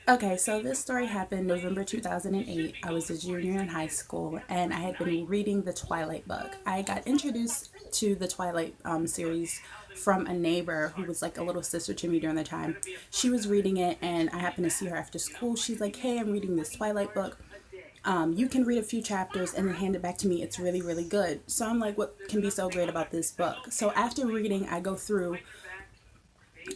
Okay, so this story happened November 2008. I was a junior in high school and I had been reading the Twilight book. I got introduced to the Twilight series from a neighbor who was like a little sister to me during the time. She was reading it and I happened to see her after school. She's like, "Hey, I'm reading this Twilight book. You can read a few chapters and then hand it back to me. It's really, really good." So I'm like, "What can be so great about this book?" So after reading, I go through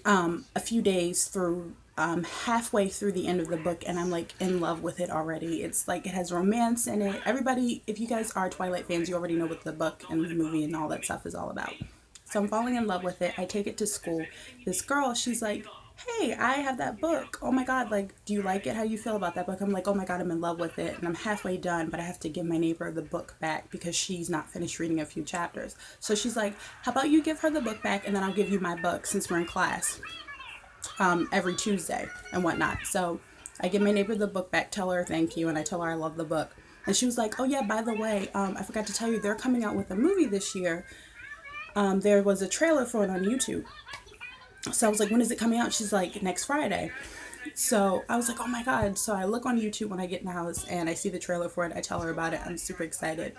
a few days through halfway through the end of the book and I'm like in love with it already. It's like it has romance in it. Everybody, if you guys are Twilight fans, you already know what the book and the movie and all that stuff is all about. So I'm falling in love with it. I take it to school. This girl, she's like, "Hey, I have that book. Oh my God, like, do you like it? How do you feel about that book?" I'm like, "Oh my God, I'm in love with it." And I'm halfway done, but I have to give my neighbor the book back because she's not finished reading a few chapters. So she's like, "How about you give her the book back and then I'll give you my book since we're in class every Tuesday and whatnot." So I give my neighbor the book back, tell her thank you, and I tell her I love the book. And she was like, "Oh yeah, by the way, I forgot to tell you, they're coming out with a movie this year. There was a trailer for it on YouTube." So I was like, "When is it coming out?" She's like, "Next Friday." So I was like, "Oh my God." So I look on YouTube when I get in the house and I see the trailer for it. I tell her about it. I'm super excited.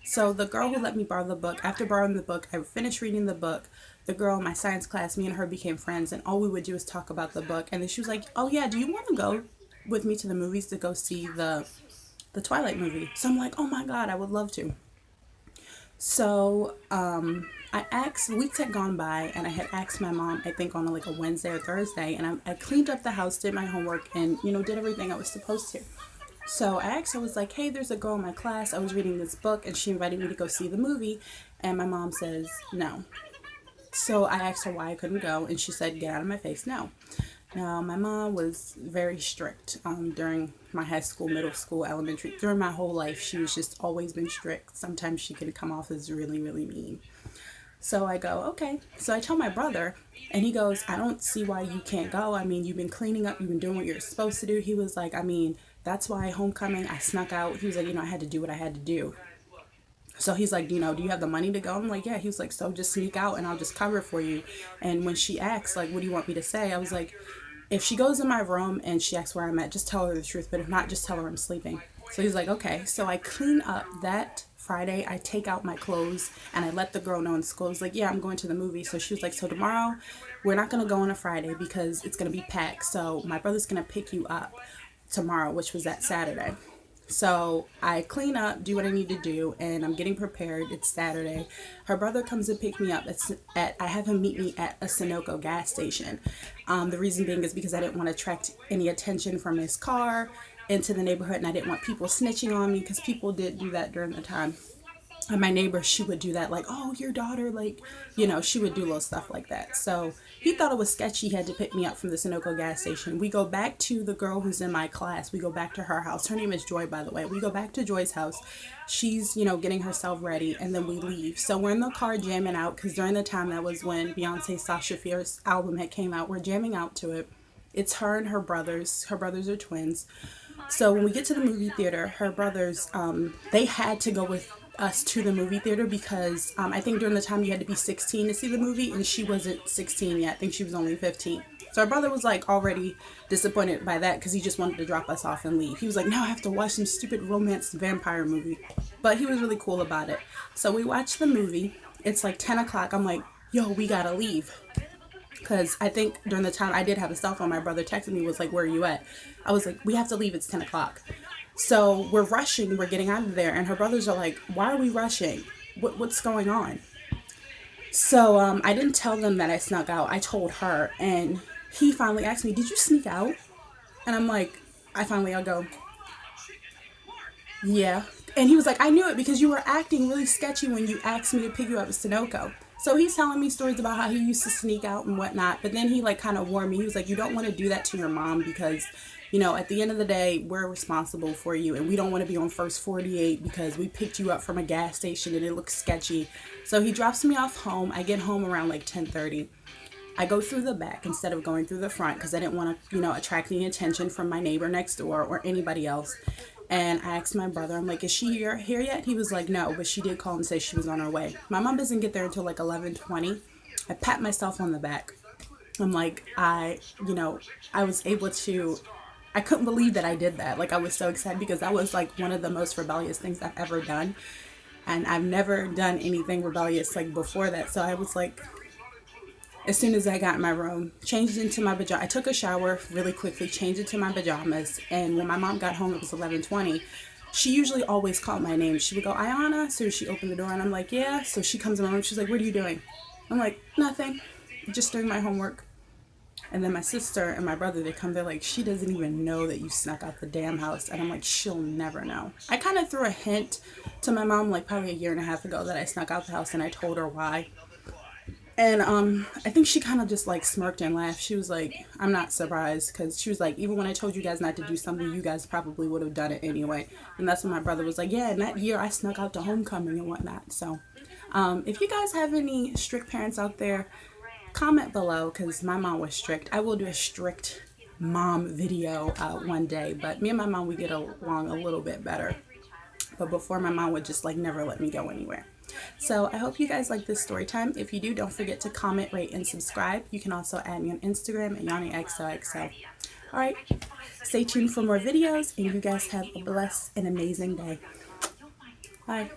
So the girl who let me borrow the book, after borrowing the book, I finished reading the book. The girl in my science class, me and her became friends, and all we would do is talk about the book. And then she was like, "Oh yeah, do you want to go with me to the movies to go see the Twilight movie?" So I'm like, "Oh my God, I would love to." So I asked, weeks had gone by, and I had asked my mom, I think on like a Wednesday or Thursday, and I cleaned up the house, did my homework, and did everything I was supposed to. So I asked her, I was like, "Hey, there's a girl in my class. I was reading this book, and she invited me to go see the movie." And my mom says no. So I asked her why I couldn't go, and she said, "Get out of my face, no." Now, my mom was very strict during my high school, middle school, elementary, during my whole life. She was just always been strict. Sometimes she could come off as really, really mean. So I go, "Okay." So I tell my brother, and he goes, "I don't see why you can't go. I mean, you've been cleaning up, you've been doing what you're supposed to do." He was like, "I mean, that's why homecoming, I snuck out." He was like, "I had to do what I had to do." So he's like, "Do you have the money to go?" I'm like, "Yeah." He was like, "So just sneak out and I'll just cover for you." And when she asks, like, "What do you want me to say?" I was like, "If she goes in my room and she asks where I'm at, just tell her the truth. But if not, just tell her I'm sleeping." So he's like, "Okay." So I clean up that Friday. I take out my clothes and I let the girl know in school. I was like, "Yeah, I'm going to the movie." So she was like, "So tomorrow, we're not going to go on a Friday because it's going to be packed. So my brother's going to pick you up tomorrow," which was that Saturday. So I clean up, do what I need to do, and I'm getting prepared. It's Saturday. Her brother comes to pick me up. I have him meet me at a Sunoco gas station. The reason being is because I didn't want to attract any attention from his car into the neighborhood, and I didn't want people snitching on me because people did do that during the time. And my neighbor, she would do that, like, "Oh, your daughter," like, she would do little stuff like that. So he thought it was sketchy. He had to pick me up from the Sunoco gas station. We go back to the girl who's in my class. We go back to her house. Her name is Joy, by the way. We go back to Joy's house. She's, getting herself ready, and then we leave. So we're in the car jamming out because during the time, that was when Beyonce's Sasha Fierce album had came out. We're jamming out to it. It's her and her brothers. Her brothers are twins. So when we get to the movie theater, her brothers, they had to go with us to the movie theater because I think during the time you had to be 16 to see the movie, and she wasn't 16 yet. I think she was only 15. So our brother was like already disappointed by that because he just wanted to drop us off and leave. He was like, "No, I have to watch some stupid romance vampire movie." But he was really cool about it. So we watched the movie. It's like 10 o'clock. I'm like, "Yo, we gotta leave." Because I think during the time I did have a cell phone, my brother texted me, was like, "Where are you at?" I was like, "We have to leave. It's 10 o'clock. So we're rushing. We're getting out of there. And her brothers are like, "Why are we rushing? What's going on?" So I didn't tell them that I snuck out. I told her. And he finally asked me, "Did you sneak out?" And I'm like, I'll go, "Yeah." And he was like, "I knew it because you were acting really sketchy when you asked me to pick you up at Sunoco." So he's telling me stories about how he used to sneak out and whatnot. But then he like kind of warned me. He was like, "You don't want to do that to your mom because, at the end of the day, we're responsible for you. And we don't want to be on first 48 because we picked you up from a gas station and it looks sketchy." So he drops me off home. I get home around like 10:30. I go through the back instead of going through the front because I didn't want to, attract any attention from my neighbor next door or anybody else. And I asked my brother, I'm like, "Is she here yet?" He was like, "No, but she did call and say she was on her way." My mom doesn't get there until like 11:20. I pat myself on the back. I'm like, I was able to I couldn't believe that I did that. Like, I was so excited because that was like one of the most rebellious things I've ever done. And I've never done anything rebellious like before that. So I was like, as soon as I got in my room, changed into my pajamas. I took a shower really quickly, changed into my pajamas, and when my mom got home, it was 11:20. She usually always called my name. She would go, Ayana. So she opened the door, and I'm like, yeah. So she comes in my room. She's like, what are you doing? I'm like, nothing. Just doing my homework. And then my sister and my brother, they come, they're like, she doesn't even know that you snuck out the damn house. And I'm like, she'll never know. I kind of threw a hint to my mom like probably a year and a half ago that I snuck out the house, and I told her why. And I think she kind of just like smirked and laughed. She was like, I'm not surprised, because she was like, even when I told you guys not to do something, you guys probably would have done it anyway. And that's when my brother was like, yeah, in that year I snuck out to homecoming and whatnot. So if you guys have any strict parents out there, comment below, because my mom was strict. I will do a strict mom video one day, but me and my mom, we get along a little bit better. But before, my mom would just like never let me go anywhere. So I hope you guys like this story time. If you do, don't forget to comment, rate, and subscribe. You can also add me on Instagram at YonnieXOXO. All right, stay tuned for more videos, and you guys have a blessed and amazing day. Bye.